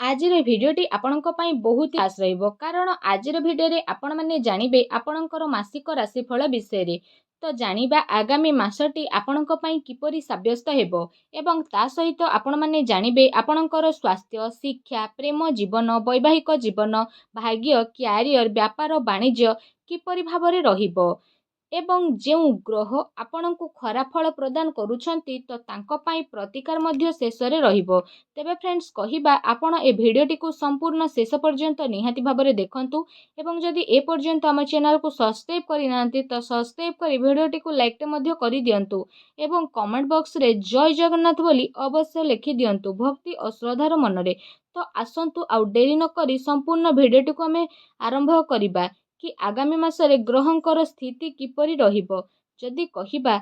ଆଜିର ଭିଡ଼ିଓଟି ଆପଣଙ୍କ ପାଇଁ ବହୁତ ଖାସ୍ ରହିବ କାରଣ ଆଜିର ଭିଡ଼ିଓରେ ଆପଣମାନେ ଜାଣିବେ ଆପଣଙ୍କର ମାସିକ ରାଶିଫଳ ବିଷୟରେ। ତ ଜାଣିବା ଆଗାମୀ ମାସଟି ଆପଣଙ୍କ ପାଇଁ କିପରି ସାବ୍ୟସ୍ତ ହେବ ଏବଂ ତା ସହିତ ଆପଣମାନେ ଜାଣିବେ ଆପଣଙ୍କର ସ୍ୱାସ୍ଥ୍ୟ, ଶିକ୍ଷା, ପ୍ରେମ ଜୀବନ, ବୈବାହିକ ଜୀବନ, ଭାଗ୍ୟ, କ୍ୟାରିୟର, ବ୍ୟାପାର, ବାଣିଜ୍ୟ କିପରି ଭାବରେ ରହିବ ଏବଂ ଯେଉଁ ଗ୍ରହ ଆପଣଙ୍କୁ ଖରାପ ଫଳ ପ୍ରଦାନ କରୁଛନ୍ତି ତ ତାଙ୍କ ପାଇଁ ପ୍ରତିକାର ମଧ୍ୟ ଶେଷରେ ରହିବ। ତେବେ ଫ୍ରେଣ୍ଡସ୍ କହିବା ଆପଣ ଏ ଭିଡ଼ିଓଟିକୁ ସମ୍ପୂର୍ଣ୍ଣ ଶେଷ ପର୍ଯ୍ୟନ୍ତ ନିହାତି ଭାବରେ ଦେଖନ୍ତୁ ଏବଂ ଯଦି ଏ ପର୍ଯ୍ୟନ୍ତ ଆମ ଚ୍ୟାନେଲକୁ ସବସ୍କ୍ରାଇବ୍ କରିନାହାନ୍ତି ତ ସବସ୍କ୍ରାଇବ୍ କରି ଭିଡ଼ିଓଟିକୁ ଲାଇକ୍ଟେ ମଧ୍ୟ କରିଦିଅନ୍ତୁ ଏବଂ କମେଣ୍ଟ ବକ୍ସରେ ଜୟ ଜଗନ୍ନାଥ ବୋଲି ଅବଶ୍ୟ ଲେଖିଦିଅନ୍ତୁ ଭକ୍ତି ଓ ଶ୍ରଦ୍ଧାର ମନରେ। ତ ଆସନ୍ତୁ ଆଉ ଡେରି ନକରି ସମ୍ପୂର୍ଣ୍ଣ ଭିଡ଼ିଓଟିକୁ ଆମେ ଆରମ୍ଭ କରିବା କି ଆଗାମୀ ମାସରେ ଗ୍ରହଙ୍କର ସ୍ଥିତି କିପରି ରହିବ। ଯଦି କହିବା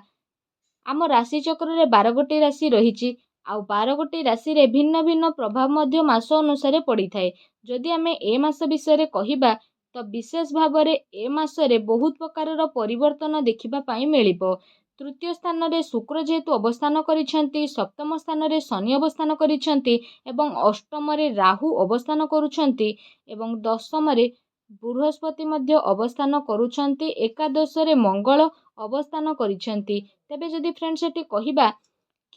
ଆମ ରାଶିଚକ୍ରରେ 12 ଗୋଟି ରାଶି ରହିଛି ଆଉ 12 ଗୋଟି ରାଶିରେ ଭିନ୍ନ ଭିନ୍ନ ପ୍ରଭାବ ମଧ୍ୟ ମାସ ଅନୁସାରେ ପଡ଼ିଥାଏ। ଯଦି ଆମେ ଏ ମାସ ବିଷୟରେ କହିବା ତ ବିଶେଷ ଭାବରେ ଏ ମାସରେ ବହୁତ ପ୍ରକାରର ପରିବର୍ତ୍ତନ ଦେଖିବା ପାଇଁ ମିଳିବ। ତୃତୀୟ ସ୍ଥାନରେ ଶୁକ୍ର ଯେହେତୁ ଅବସ୍ଥାନ କରିଛନ୍ତି, ସପ୍ତମ ସ୍ଥାନରେ ଶନି ଅବସ୍ଥାନ କରିଛନ୍ତି ଏବଂ ଅଷ୍ଟମରେ ରାହୁ ଅବସ୍ଥାନ କରୁଛନ୍ତି ଏବଂ ଦଶମରେ ବୃହସ୍ପତି ମଧ୍ୟ ଅବସ୍ଥାନ କରୁଛନ୍ତି, ଏକାଦଶରେ ମଙ୍ଗଳ ଅବସ୍ଥାନ କରିଛନ୍ତି। ତେବେ ଯଦି ଫ୍ରେଣ୍ଡସ୍ ଏଠି କହିବା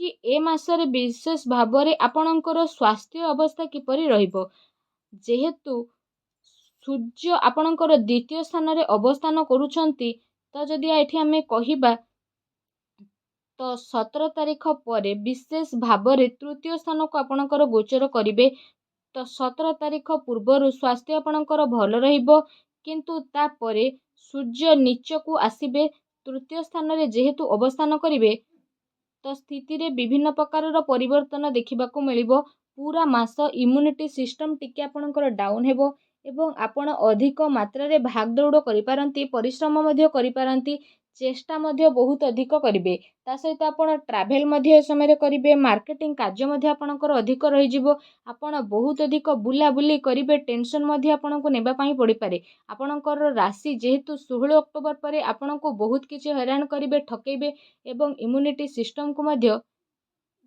କି ଏ ମାସରେ ବିଶେଷ ଭାବରେ ଆପଣଙ୍କର ସ୍ୱାସ୍ଥ୍ୟ ଅବସ୍ଥା କିପରି ରହିବ, ଯେହେତୁ ସୂର୍ଯ୍ୟ ଆପଣଙ୍କର ଦ୍ୱିତୀୟ ସ୍ଥାନରେ ଅବସ୍ଥାନ କରୁଛନ୍ତି ତ ଯଦି ଏଠି ଆମେ କହିବା ତ 17 ତାରିଖ ପରେ ବିଶେଷ ଭାବରେ ତୃତୀୟ ସ୍ଥାନକୁ ଆପଣଙ୍କର ଗୋଚର କରିବେ। ତ 17 ତାରିଖ ପୂର୍ବରୁ ସ୍ୱାସ୍ଥ୍ୟ ଆପଣଙ୍କର ଭଲ ରହିବ କିନ୍ତୁ ତାପରେ ସୂର୍ଯ୍ୟ ନିଚକୁ ଆସିବେ, ତୃତୀୟ ସ୍ଥାନରେ ଯେହେତୁ ଅବସ୍ଥାନ କରିବେ ତ ସ୍ଥିତିରେ ବିଭିନ୍ନ ପ୍ରକାରର ପରିବର୍ତ୍ତନ ଦେଖିବାକୁ ମିଳିବ। ପୁରା ମାସ ଇମ୍ୟୁନିଟି ସିଷ୍ଟମ ଟିକେ ଆପଣଙ୍କର ଡାଉନ୍ ହେବ ଏବଂ ଆପଣ ଅଧିକ ମାତ୍ରାରେ ଭାଗଦୌଡ଼ କରିପାରନ୍ତି, ପରିଶ୍ରମ ମଧ୍ୟ କରିପାରନ୍ତି, ଚେଷ୍ଟା ମଧ୍ୟ ବହୁତ ଅଧିକ କରିବେ। ତା ସହିତ ଆପଣ ଟ୍ରାଭେଲ ମଧ୍ୟ ଏ ସମୟରେ କରିବେ, ମାର୍କେଟିଂ କାର୍ଯ୍ୟ ମଧ୍ୟ ଆପଣଙ୍କର ଅଧିକ ରହିଯିବ, ଆପଣ ବହୁତ ଅଧିକ ବୁଲାବୁଲି କରିବେ, ଟେନସନ୍ ମଧ୍ୟ ଆପଣଙ୍କୁ ନେବା ପାଇଁ ପଡ଼ିପାରେ। ଆପଣଙ୍କର ରାଶି ଯେହେତୁ 16 ଅକ୍ଟୋବର ପରେ ଆପଣଙ୍କୁ ବହୁତ କିଛି ହଇରାଣ କରିବେ, ଠକେଇବେ ଏବଂ ଇମ୍ୟୁନିଟି ସିଷ୍ଟମକୁ ମଧ୍ୟ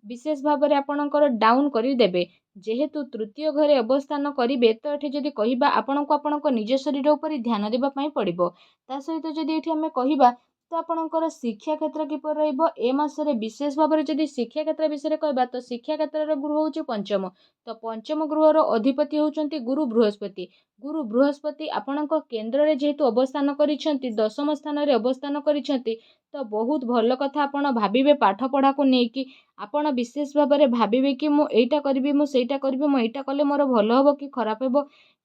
ବିଶେଷ ଭାବରେ ଆପଣଙ୍କର ଡାଉନ୍ କରିଦେବେ। ଯେହେତୁ ତୃତୀୟ ଘରେ ଅବସ୍ଥାନ କରିବେ ତ ଏଠି ଯଦି କହିବା ଆପଣଙ୍କୁ ଆପଣଙ୍କ ନିଜ ଶରୀର ଉପରେ ଧ୍ୟାନ ଦେବା ପାଇଁ ପଡ଼ିବ। ତା ସହିତ ଯଦି ଏଠି ଆମେ କହିବା ତ ଆପଣଙ୍କର ଶିକ୍ଷା କ୍ଷେତ୍ର କିପରି ରହିବ ଏ ମାସରେ ବିଶେଷ ଭାବରେ ଯଦି ଶିକ୍ଷା କ୍ଷେତ୍ର ବିଷୟରେ କହିବା ତ ଶିକ୍ଷା କ୍ଷେତ୍ରର ଗୃହ ହେଉଛି ପଞ୍ଚମ। ତ ପଞ୍ଚମ ଗୃହର ଅଧିପତି ହେଉଛନ୍ତି ଗୁରୁ ବୃହସ୍ପତି। ଗୁରୁ ବୃହସ୍ପତି ଆପଣଙ୍କ କେନ୍ଦ୍ରରେ ଯେହେତୁ ଅବସ୍ଥାନ କରିଛନ୍ତି, ଦଶମ ସ୍ଥାନରେ ଅବସ୍ଥାନ କରିଛନ୍ତି ତ ବହୁତ ଭଲ କଥା ଆପଣ ଭାବିବେ ପାଠ ପଢ଼ାକୁ ନେଇକି। ଆପଣ ବିଶେଷ ଭାବରେ ଭାବିବେ କି ମୁଁ ଏଇଟା କରିବି, ମୁଁ ସେଇଟା କରିବି, ମୁଁ ଏଇଟା କଲେ ମୋର ଭଲ ହେବ କି ଖରାପ ହେବ,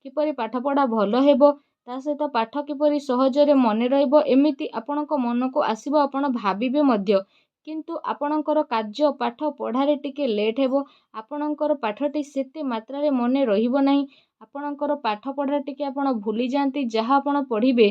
କିପରି ପାଠପଢ଼ା ଭଲ ହେବ, ତା ସହିତ ପାଠ କିପରି ସହଜରେ ମନେ ରହିବ, ଏମିତି ଆପଣଙ୍କ ମନକୁ ଆସିବ, ଆପଣ ଭାବିବେ ମଧ୍ୟ। କିନ୍ତୁ ଆପଣଙ୍କର କାର୍ଯ୍ୟ ପାଠ ପଢ଼ାରେ ଟିକେ ଲେଟ୍ ହେବ, ଆପଣଙ୍କର ପାଠଟି ସେତେ ମାତ୍ରାରେ ମନେ ରହିବ ନାହିଁ, ଆପଣଙ୍କର ପାଠ ପଢ଼ା ଟିକେ ଆପଣ ଭୁଲିଯାଆନ୍ତି, ଯାହା ଆପଣ ପଢ଼ିବେ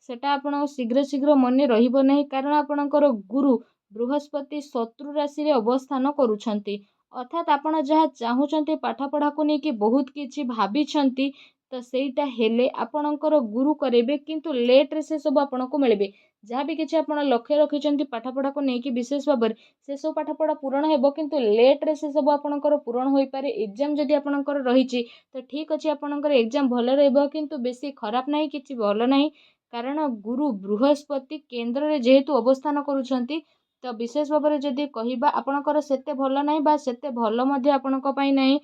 ସେଟା ଆପଣଙ୍କ ଶୀଘ୍ର ଶୀଘ୍ର ମନେ ରହିବ ନାହିଁ କାରଣ ଆପଣଙ୍କର ଗୁରୁ ବୃହସ୍ପତି ଶତ୍ରୁ ରାଶିରେ ଅବସ୍ଥାନ କରୁଛନ୍ତି। ଅର୍ଥାତ୍ ଆପଣ ଯାହା ଚାହୁଁଛନ୍ତି ପାଠ ପଢ଼ାକୁ ନେଇକି ବହୁତ କିଛି ଭାବିଛନ୍ତି ତ ସେଇଟା ହେଲେ ଆପଣଙ୍କର ଗୁରୁ କରେଇବେ କିନ୍ତୁ ଲେଟ୍ରେ ସେସବୁ ଆପଣଙ୍କୁ ମିଳିବେ। ଯାହା ବି କିଛି ଆପଣ ଲକ୍ଷ୍ୟ ରଖିଛନ୍ତି ପାଠପଢ଼ାକୁ ନେଇକି ବିଶେଷ ଭାବରେ ସେସବୁ ପାଠପଢ଼ା ପୂରଣ ହେବ କିନ୍ତୁ ଲେଟ୍ରେ ସେସବୁ ଆପଣଙ୍କର ପୂରଣ ହୋଇପାରେ। ଏକ୍ଜାମ୍ ଯଦି ଆପଣଙ୍କର ରହିଛି ତ ଠିକ୍ ଅଛି, ଆପଣଙ୍କର ଏକ୍ଜାମ୍ ଭଲ ରହିବ କିନ୍ତୁ ବେଶୀ ଖରାପ ନାହିଁ, କିଛି ଭଲ ନାହିଁ କାରଣ ଗୁରୁ ବୃହସ୍ପତି କେନ୍ଦ୍ରରେ ଯେହେତୁ ଅବସ୍ଥାନ କରୁଛନ୍ତି ତ ବିଶେଷ ଭାବରେ ଯଦି କହିବା ଆପଣଙ୍କର ସେତେ ଭଲ ନାହିଁ ବା ସେତେ ଭଲ ମଧ୍ୟ ଆପଣଙ୍କ ପାଇଁ ନାହିଁ।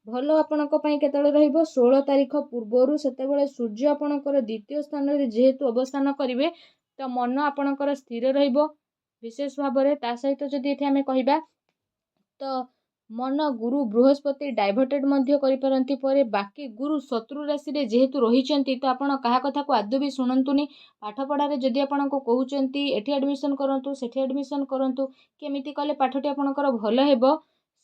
ଭଲ ଆପଣଙ୍କ ପାଇଁ କେତେବେଳେ ରହିବ 16 ତାରିଖ ପୂର୍ବରୁ, ସେତେବେଳେ ସୂର୍ଯ୍ୟ ଆପଣଙ୍କର ଦ୍ୱିତୀୟ ସ୍ଥାନରେ ଯେହେତୁ ଅବସ୍ଥାନ କରିବେ ତ ମନ ଆପଣଙ୍କର ସ୍ଥିର ରହିବ ବିଶେଷ ଭାବରେ। ତା ସହିତ ଯଦି ଏଠି ଆମେ କହିବା ତ ମନ ଗୁରୁ ବୃହସ୍ପତି ଡାଇଭର୍ଟେଡ୍ ମଧ୍ୟ କରିପାରନ୍ତି ପରେ। ବାକି ଗୁରୁ ଶତ୍ରୁ ରାଶିରେ ଯେହେତୁ ରହିଛନ୍ତି ତ ଆପଣ କାହା କଥାକୁ ଆଦୌ ବି ଶୁଣନ୍ତୁନି। ପାଠପଢ଼ାରେ ଯଦି ଆପଣଙ୍କୁ କହୁଛନ୍ତି ଏଠି ଆଡ଼ମିସନ୍ କରନ୍ତୁ, ସେଠି ଆଡ଼ମିସନ୍ କରନ୍ତୁ, କେମିତି କଲେ ପାଠଟି ଆପଣଙ୍କର ଭଲ ହେବ,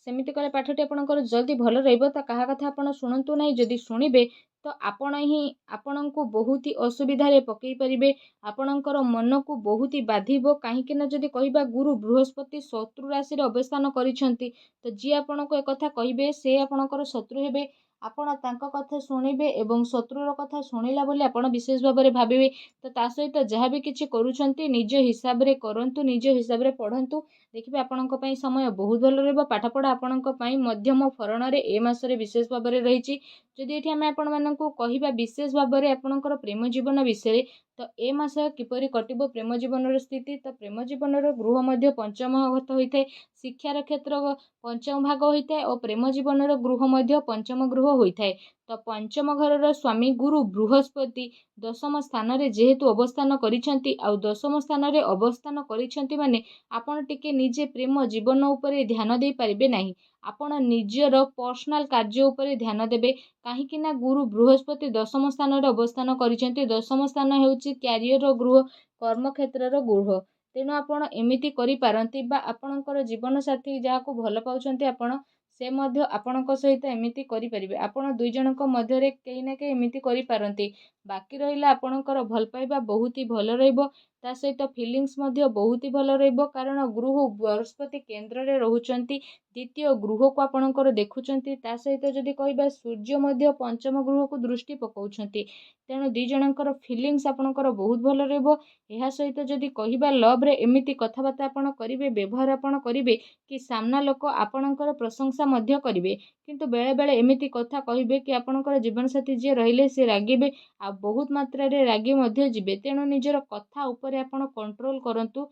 ସେମିତି କଲେ ପାଠଟି ଆପଣଙ୍କର ଜଲ୍ଦି ଭଲ ରହିବ ତ କାହା କଥା ଆପଣ ଶୁଣନ୍ତୁ ନାହିଁ। ଯଦି ଶୁଣିବେ ତ ଆପଣ ହିଁ ଆପଣଙ୍କୁ ବହୁତ ଅସୁବିଧାରେ ପକାଇ ପାରିବେ, ଆପଣଙ୍କର ମନକୁ ବହୁତ ବାଧିବ। କାହିଁକି ନା ଯଦି କହିବା ଗୁରୁ ବୃହସ୍ପତି ଶତ୍ରୁ ରାଶିରେ ଅବସ୍ଥାନ କରିଛନ୍ତି ତ ଯିଏ ଆପଣଙ୍କୁ ଏକଥା କହିବେ ସେ ଆପଣଙ୍କର ଶତ୍ରୁ ହେବେ, ଆପଣ ତାଙ୍କ କଥା ଶୁଣିବେ ଏବଂ ଶତ୍ରୁର କଥା ଶୁଣିଲା ବୋଲି ଆପଣ ବିଶେଷ ଭାବରେ ଭାବିବେ। ତ ତା ସହିତ ଯାହା ବି କିଛି କରୁଛନ୍ତି ନିଜ ହିସାବରେ କରନ୍ତୁ, ନିଜ ହିସାବରେ ପଢ଼ନ୍ତୁ, ଦେଖିବେ ଆପଣଙ୍କ ପାଇଁ ସମୟ ବହୁତ ଭଲ ରହିବ। ପାଠପଢ଼ା ଆପଣଙ୍କ ପାଇଁ ମଧ୍ୟମ ଫରଣରେ ଏ ମାସରେ ବିଶେଷ ଭାବରେ ରହିଛି। ଯଦି ଏଠି ଆମେ ଆପଣମାନଙ୍କୁ କହିବା ବିଶେଷ ଭାବରେ ଆପଣଙ୍କର ପ୍ରେମ ଜୀବନ ବିଷୟରେ, ତ ଏ ମାସ କିପରି କଟିବ ପ୍ରେମ ଜୀବନର ସ୍ଥିତି, ତ ପ୍ରେମ ଜୀବନର ଗୃହ ମଧ୍ୟ ପଞ୍ଚମ ଘର ହୋଇଥାଏ। ଶିକ୍ଷାର କ୍ଷେତ୍ର ପଞ୍ଚମ ଭାଗ ହୋଇଥାଏ ଓ ପ୍ରେମ ଜୀବନର ଗୃହ ମଧ୍ୟ ପଞ୍ଚମ ଗୃହ ହୋଇଥାଏ। ତ ପଞ୍ଚମ ଘରର ସ୍ୱାମୀ ଗୁରୁ ବୃହସ୍ପତି ଦଶମ ସ୍ଥାନରେ ଯେହେତୁ ଅବସ୍ଥାନ କରିଛନ୍ତି, ଆଉ ଦଶମ ସ୍ଥାନରେ ଅବସ୍ଥାନ କରିଛନ୍ତି ମାନେ ଆପଣ ଟିକେ ନିଜେ ପ୍ରେମ ଜୀବନ ଉପରେ ଧ୍ୟାନ ଦେଇପାରିବେ ନାହିଁ। ଆପଣ ନିଜର ପର୍ସନାଲ କାର୍ଯ୍ୟ ଉପରେ ଧ୍ୟାନ ଦେବେ। କାହିଁକି ନା ଗୁରୁ ବୃହସ୍ପତି ଦଶମ ସ୍ଥାନରେ ଅବସ୍ଥାନ କରିଛନ୍ତି। ଦଶମ ସ୍ଥାନ ହେଉଛି କ୍ୟାରିୟର ଗୃହ, କର୍ମକ୍ଷେତ୍ରର ଗୃହ। ତେଣୁ ଆପଣ ଏମିତି କରିପାରନ୍ତି ବା ଆପଣଙ୍କର ଜୀବନସାଥୀ ଯାହାକୁ ଭଲ ପାଉଛନ୍ତି ଆପଣ, ସେ ମଧ୍ୟ ଆପଣଙ୍କ ସହିତ ଏମିତି କରିପାରିବେ। ଆପଣ ଦୁଇ ଜଣଙ୍କ ମଧ୍ୟରେ କେହି ନା କେହି ଏମିତି କରିପାରନ୍ତି। ବାକି ରହିଲା ଆପଣଙ୍କର ଭଲ ପାଇବା ବହୁତ ହି ଭଲ ରହିବ। ତା ସହିତ ଫିଲିଙ୍ଗସ୍ ମଧ୍ୟ ବହୁତ ହି ଭଲ ରହିବ। କାରଣ ଗୃହ ବୃହସ୍ପତି କେନ୍ଦ୍ରରେ ରହୁଛନ୍ତି, ଦ୍ୱିତୀୟ ଗୃହକୁ ଆପଣଙ୍କର ଦେଖୁଛନ୍ତି। ତା ସହିତ ଯଦି କହିବା ସୂର୍ଯ୍ୟ ମଧ୍ୟ ପଞ୍ଚମ ଗୃହକୁ ଦୃଷ୍ଟି ପକାଉଛନ୍ତି। ତେଣୁ ଦୁଇ ଜଣଙ୍କର ଫିଲିଙ୍ଗସ୍ ଆପଣଙ୍କର ବହୁତ ଭଲ ରହିବ। ଏହା ସହିତ ଯଦି କହିବା ଲଭ୍ରେ ଏମିତି କଥାବାର୍ତ୍ତା ଆପଣ କରିବେ, ବ୍ୟବହାର ଆପଣ କରିବେ କି ସାମ୍ନା ଲୋକ ଆପଣଙ୍କର ପ୍ରଶଂସା ମଧ୍ୟ କରିବେ। କିନ୍ତୁ ବେଳେବେଳେ ଏମିତି କଥା କହିବେ କି ଆପଣଙ୍କର ଜୀବନସାଥୀ ଯିଏ ରହିଲେ ସେ ରାଗିବେ, ଆଉ ବହୁତ ମାତ୍ରାରେ ରାଗି ମଧ୍ୟ ଯିବେ। ତେଣୁ ନିଜର କଥା ଉପରେ ଆପଣ କଣ୍ଟ୍ରୋଲ କରନ୍ତୁ।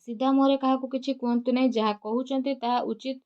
ସିଧା ମୁହଁରେ କାହାକୁ କିଛି କୁହନ୍ତୁ ନାହିଁ। ଯାହା କହୁଛନ୍ତି ତାହା ଉଚିତ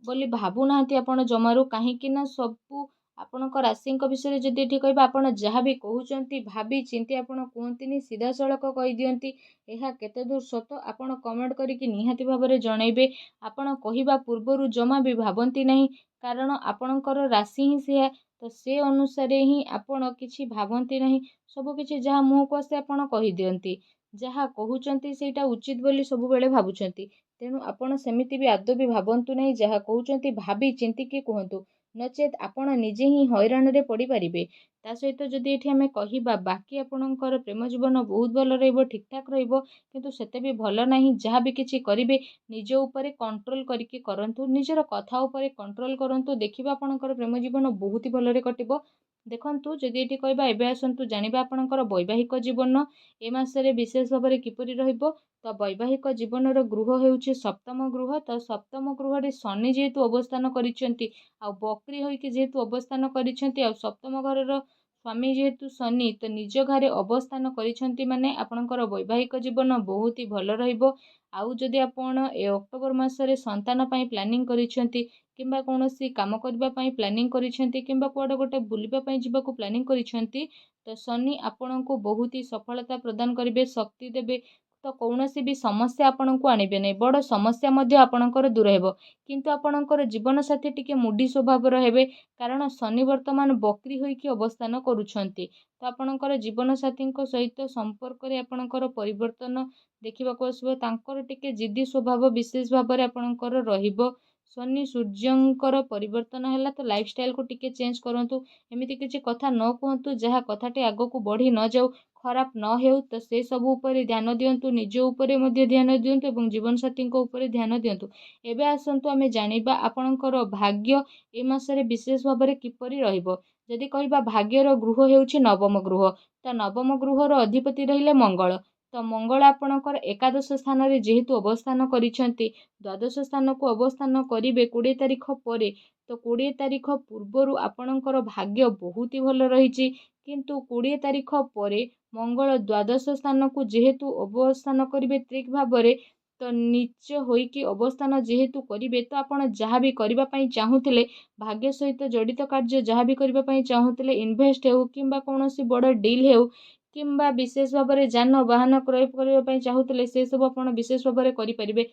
ବୋଲି ଭାବୁନାହାନ୍ତି ଆପଣ ଜମାରୁ। କାହିଁକି ନା ସବୁ ଆପଣଙ୍କ ରାଶିଙ୍କ ବିଷୟରେ ଯଦି ଏଠି କହିବା, ଆପଣ ଯାହା ବି କହୁଛନ୍ତି ଭାବି ଚିନ୍ତି ଆପଣ କୁହନ୍ତିନି, ସିଧାସଳଖ କହିଦିଅନ୍ତି। ଏହା କେତେ ଦୂର ସତ ଆପଣ କମେଣ୍ଟ କରିକି ନିହାତି ଭାବରେ ଜଣାଇବେ। ଆପଣ କହିବା ପୂର୍ବରୁ ଜମା ବି ଭାବନ୍ତି ନାହିଁ, କାରଣ ଆପଣଙ୍କର ରାଶି ହିଁ ସେୟା। ତ ସେ ଅନୁସାରେ ହିଁ ଆପଣ କିଛି ଭାବନ୍ତି ନାହିଁ। ସବୁକିଛି ଯାହା ମୁହଁକୁ ଆସେ ଆପଣ କହିଦିଅନ୍ତି। ଯାହା କହୁଛନ୍ତି ସେଇଟା ଉଚିତ ବୋଲି ସବୁବେଳେ ଭାବୁଛନ୍ତି। ତେଣୁ ଆପଣ ସେମିତି ବି ଆଦୌ ବି ଭାବନ୍ତୁ ନାହିଁ। ଯାହା କହୁଛନ୍ତି ଭାବି ଚିନ୍ତିକି କୁହନ୍ତୁ, ନଚେତ୍ ଆପଣ ନିଜେ ହିଁ ହଇରାଣରେ ପଡ଼ିପାରିବେ। ତା ସହିତ ଯଦି ଏଠି ଆମେ କହିବା ବାକି ଆପଣଙ୍କର ପ୍ରେମ ଜୀବନ ବହୁତ ଭଲ ରହିବ, ଠିକଠାକ୍ ରହିବ। କିନ୍ତୁ ସେତେ ବି ଭଲ ନାହିଁ। ଯାହା ବି କିଛି କରିବେ ନିଜ ଉପରେ କଣ୍ଟ୍ରୋଲ କରିକି କରନ୍ତୁ। ନିଜର କଥା ଉପରେ କଣ୍ଟ୍ରୋଲ କରନ୍ତୁ। ଦେଖିବା ଆପଣଙ୍କର ପ୍ରେମ ଜୀବନ ବହୁତ ହି ଭଲରେ କଟିବ। ଦେଖନ୍ତୁ ଯଦି ଏଠି କହିବା, ଏବେ ଆସନ୍ତୁ ଜାଣିବା ଆପଣଙ୍କର ବୈବାହିକ ଜୀବନ ଏ ମାସରେ ବିଶେଷ ଭାବରେ କିପରି ରହିବ। ତ ବୈବାହିକ ଜୀବନର ଗୃହ ହେଉଛି ସପ୍ତମ ଗୃହ। ତ ସପ୍ତମ ଗୃହରେ ଶନି ଯେହେତୁ ଅବସ୍ଥାନ କରିଛନ୍ତି, ଆଉ ବକ୍ରି ହୋଇକି ଯେହେତୁ ଅବସ୍ଥାନ କରିଛନ୍ତି, ଆଉ ସପ୍ତମ ଘରର ସ୍ୱାମୀ ଯେହେତୁ ଶନି, ତ ନିଜ ଘରେ ଅବସ୍ଥାନ କରିଛନ୍ତି ମାନେ ଆପଣଙ୍କର ବୈବାହିକ ଜୀବନ ବହୁତ ହି ଭଲ ରହିବ। ଆଉ ଯଦି ଆପଣ ଏ ଅକ୍ଟୋବର ମାସରେ ସନ୍ତାନ ପାଇଁ ପ୍ଲାନିଂ କରିଛନ୍ତି, କିମ୍ବା କୌଣସି କାମ କରିବା ପାଇଁ ପ୍ଲାନିଂ କରିଛନ୍ତି, କିମ୍ବା କୁଆଡ଼େ ଗୋଟେ ବୁଲିବା ପାଇଁ ଯିବାକୁ ପ୍ଲାନିଂ କରିଛନ୍ତି, ତ ଶନି ଆପଣଙ୍କୁ ବହୁତ ହି ସଫଳତା ପ୍ରଦାନ କରିବେ, ଶକ୍ତି ଦେବେ। ତ କୌଣସି ବି ସମସ୍ୟା ଆପଣଙ୍କୁ ଆଣିବେ ନାହିଁ। ବଡ଼ ସମସ୍ୟା ମଧ୍ୟ ଆପଣଙ୍କର ଦୂର ହେବ। କିନ୍ତୁ ଆପଣଙ୍କର ଜୀବନସାଥୀ ଟିକେ ମୁଡ଼ି ସ୍ୱଭାବର ହେବେ, କାରଣ ଶନି ବର୍ତ୍ତମାନ ବକ୍ରି ହୋଇକି ଅବସ୍ଥାନ କରୁଛନ୍ତି। ତ ଆପଣଙ୍କର ଜୀବନସାଥୀଙ୍କ ସହିତ ସମ୍ପର୍କରେ ଆପଣଙ୍କର ପରିବର୍ତ୍ତନ ଦେଖିବାକୁ ଆସିବ। ତାଙ୍କର ଟିକେ ଜିଦ୍ଦି ସ୍ୱଭାବ ବିଶେଷ ଭାବରେ ଆପଣଙ୍କର ରହିବ। ଶନି ସୂର୍ଯ୍ୟଙ୍କର ପରିବର୍ତ୍ତନ ହେଲା, ତ ଲାଇଫଷ୍ଟାଇଲକୁ ଟିକେ ଚେଞ୍ଜ କରନ୍ତୁ। ଏମିତି କିଛି କଥା ନ କୁହନ୍ତୁ ଯାହା କଥାଟି ଆଗକୁ ବଢ଼ି ନ ଯାଉ, ଖରାପ ନ ହେଉ। ତ ସେ ସବୁ ଉପରେ ଧ୍ୟାନ ଦିଅନ୍ତୁ। ନିଜ ଉପରେ ମଧ୍ୟ ଧ୍ୟାନ ଦିଅନ୍ତୁ ଏବଂ ଜୀବନସାଥୀଙ୍କ ଉପରେ ଧ୍ୟାନ ଦିଅନ୍ତୁ। ଏବେ ଆସନ୍ତୁ ଆମେ ଜାଣିବା ଆପଣଙ୍କର ଭାଗ୍ୟ ଏ ମାସରେ ବିଶେଷ ଭାବରେ କିପରି ରହିବ। ଯଦି କହିବା ଭାଗ୍ୟର ଗୃହ ହେଉଛି ନବମ ଗୃହ। ତ ନବମ ଗୃହର ଅଧିପତି ରହିଲେ ମଙ୍ଗଳ। ତ ମଙ୍ଗଳ ଆପଣଙ୍କର ଏକାଦଶ ସ୍ଥାନରେ ଯେହେତୁ ଅବସ୍ଥାନ କରିଛନ୍ତି, ଦ୍ୱାଦଶ ସ୍ଥାନକୁ ଅବସ୍ଥାନ କରିବେ 20 ତାରିଖ ପରେ। ତ 20 ତାରିଖ ପୂର୍ବରୁ ଆପଣଙ୍କର ଭାଗ୍ୟ ବହୁତ ହି ଭଲ ରହିଛି। କିନ୍ତୁ 20 ତାରିଖ ପରେ ମଙ୍ଗଳ ଦ୍ୱାଦଶ ସ୍ଥାନକୁ ଯେହେତୁ ଅବସ୍ଥାନ କରିବେ ଠିକ୍ ଭାବରେ, ତ ନିଚ ହୋଇକି ଅବସ୍ଥାନ ଯେହେତୁ କରିବେ, ତ ଆପଣ ଯାହା ବି କରିବା ପାଇଁ ଚାହୁଁଥିଲେ, ଭାଗ୍ୟ ସହିତ ଜଡ଼ିତ କାର୍ଯ୍ୟ ଯାହା ବି କରିବା ପାଇଁ ଚାହୁଁଥିଲେ, ଇନଭେଷ୍ଟ ହେଉ କିମ୍ବା କୌଣସି ବଡ଼ ଡିଲ୍ ହେଉ, କିମ୍ବା ବିଶେଷ ଭାବରେ ଯାନବାହନ କ୍ରୟ କରିବା ପାଇଁ ଚାହୁଁଥିଲେ, ସେସବୁ ଆପଣ ବିଶେଷ ଭାବରେ କରିପାରିବେ।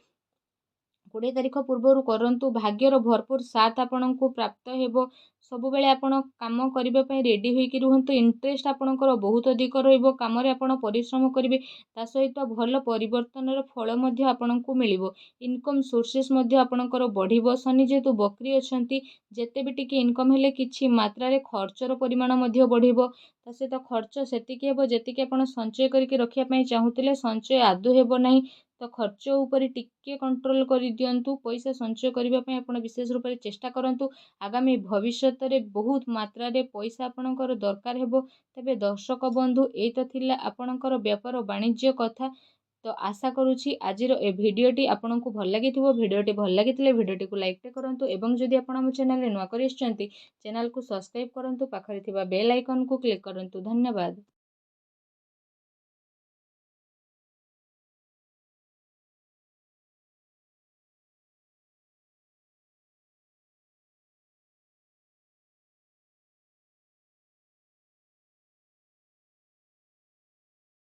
20 ତାରିଖ ପୂର୍ବରୁ କରନ୍ତୁ। ଭାଗ୍ୟର ଭରପୁର ସାଥ ଆପଣଙ୍କୁ ପ୍ରାପ୍ତ ହେବ। ସବୁବେଳେ ଆପଣ କାମ କରିବା ପାଇଁ ରେଡ଼ି ହୋଇକି ରୁହନ୍ତୁ। ଇଣ୍ଟରେଷ୍ଟ ଆପଣଙ୍କର ବହୁତ ଅଧିକ ରହିବ। କାମରେ ଆପଣ ପରିଶ୍ରମ କରିବେ। ତା ସହିତ ଭଲ ପରିବର୍ତ୍ତନର ଫଳ ମଧ୍ୟ ଆପଣଙ୍କୁ ମିଳିବ। ଇନକମ୍ ସୋର୍ସେସ୍ ମଧ୍ୟ ଆପଣଙ୍କର ବଢ଼ିବ। ଶନି ଯେହେତୁ ବକ୍ରି ଅଛନ୍ତି, ଯେତେ ବି ଟିକେ ଇନକମ୍ ହେଲେ କିଛି ମାତ୍ରାରେ ଖର୍ଚ୍ଚର ପରିମାଣ ମଧ୍ୟ ବଢ଼ିବ। ତା ସହିତ ଖର୍ଚ୍ଚ ସେତିକି ହେବ ଯେତିକି ଆପଣ ସଞ୍ଚୟ କରିକି ରଖିବା ପାଇଁ ଚାହୁଁଥିଲେ, ସଞ୍ଚୟ ଆଦୌ ହେବ ନାହିଁ। ତ ଖର୍ଚ୍ଚ ଉପରେ ଟିକେ କଣ୍ଟ୍ରୋଲ କରିଦିଅନ୍ତୁ। ପଇସା ସଞ୍ଚୟ କରିବା ପାଇଁ ଆପଣ ବିଶେଷ ରୂପରେ ଚେଷ୍ଟା କରନ୍ତୁ। ଆଗାମୀ ଭବିଷ୍ୟତରେ ବହୁତ ମାତ୍ରାରେ ପଇସା ଆପଣଙ୍କର ଦରକାର ହେବ। ତେବେ ଦର୍ଶକ ବନ୍ଧୁ, ଏଇ ତ ଥିଲା ଆପଣଙ୍କର ବ୍ୟାପାର ବାଣିଜ୍ୟ କଥା। ତ ଆଶା କରୁଛି ଆଜିର ଏ ଭିଡ଼ିଓଟି ଆପଣଙ୍କୁ ଭଲ ଲାଗିଥିବ। ଭିଡ଼ିଓଟି ଭଲ ଲାଗିଥିଲେ ଭିଡ଼ିଓଟିକୁ ଲାଇକ୍ଟେ କରନ୍ତୁ ଏବଂ ଯଦି ଆପଣ ଆମ ଚ୍ୟାନେଲରେ ନୂଆ କରି ଆସିଛନ୍ତି ଚ୍ୟାନେଲକୁ ସବସ୍କ୍ରାଇବ୍ କରନ୍ତୁ। ପାଖରେ ଥିବା ବେଲ୍ ଆଇକନ୍କୁ କ୍ଲିକ୍ କରନ୍ତୁ। ଧନ୍ୟବାଦ।